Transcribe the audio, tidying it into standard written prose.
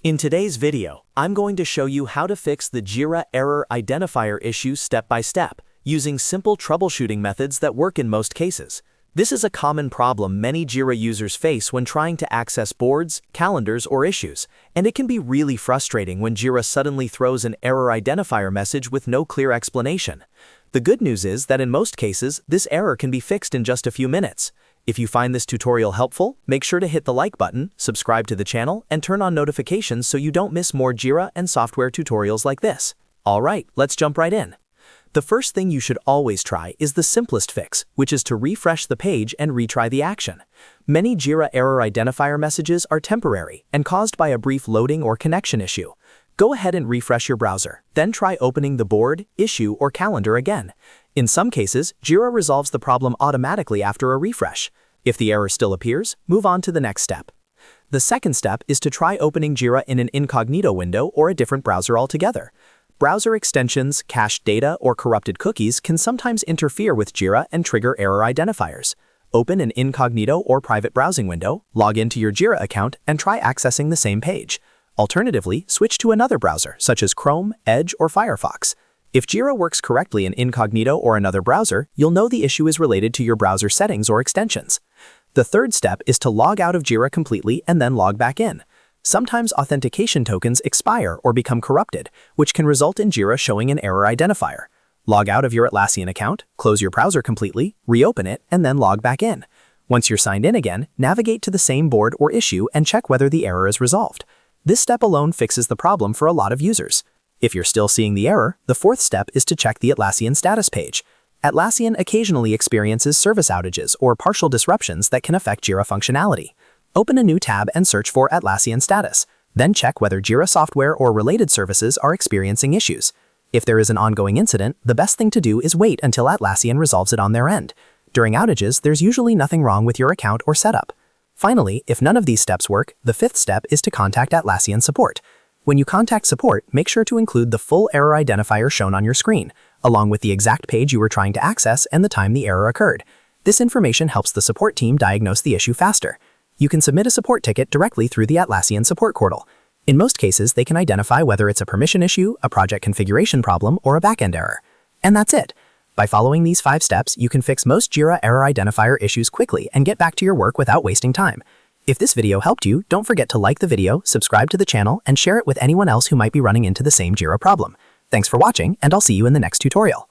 In today's video, I'm going to show you how to fix the Jira error identifier issue step by step, using simple troubleshooting methods that work in most cases. This is a common problem many Jira users face when trying to access boards, calendars, or issues, and it can be really frustrating when Jira suddenly throws an error identifier message with no clear explanation. The good news is that in most cases, this error can be fixed in just a few minutes. If you find this tutorial helpful, make sure to hit the like button, subscribe to the channel, and turn on notifications so you don't miss more Jira and software tutorials like this. Alright, let's jump right in. The first thing you should always try is the simplest fix, which is to refresh the page and retry the action. Many Jira error identifier messages are temporary and caused by a brief loading or connection issue. Go ahead and refresh your browser, then try opening the board, issue, or calendar again. In some cases, Jira resolves the problem automatically after a refresh. If the error still appears, move on to the next step. The second step is to try opening Jira in an Incognito window or a different browser altogether. Browser extensions, cached data, or corrupted cookies can sometimes interfere with Jira and trigger error identifiers. Open an Incognito or private browsing window, log into your Jira account, and try accessing the same page. Alternatively, switch to another browser, such as Chrome, Edge, or Firefox. If Jira works correctly in Incognito or another browser, you'll know the issue is related to your browser settings or extensions. The third step is to log out of Jira completely and then log back in. Sometimes authentication tokens expire or become corrupted, which can result in Jira showing an error identifier. Log out of your Atlassian account, close your browser completely, reopen it, and then log back in. Once you're signed in again, navigate to the same board or issue and check whether the error is resolved. This step alone fixes the problem for a lot of users. If you're still seeing the error, the fourth step is to check the Atlassian status page. Atlassian occasionally experiences service outages or partial disruptions that can affect Jira functionality. Open a new tab and search for Atlassian status. Then check whether Jira software or related services are experiencing issues. If there is an ongoing incident, the best thing to do is wait until Atlassian resolves it on their end. During outages, there's usually nothing wrong with your account or setup. Finally, if none of these steps work, the fifth step is to contact Atlassian support. When you contact support, make sure to include the full error identifier shown on your screen, along with the exact page you were trying to access and the time the error occurred. This information helps the support team diagnose the issue faster. You can submit a support ticket directly through the Atlassian support portal. In most cases, they can identify whether it's a permission issue, a project configuration problem, or a backend error. And that's it. By following these 5 steps, you can fix most Jira error identifier issues quickly and get back to your work without wasting time. If this video helped you, don't forget to like the video, subscribe to the channel, and share it with anyone else who might be running into the same Jira problem. Thanks for watching, and I'll see you in the next tutorial.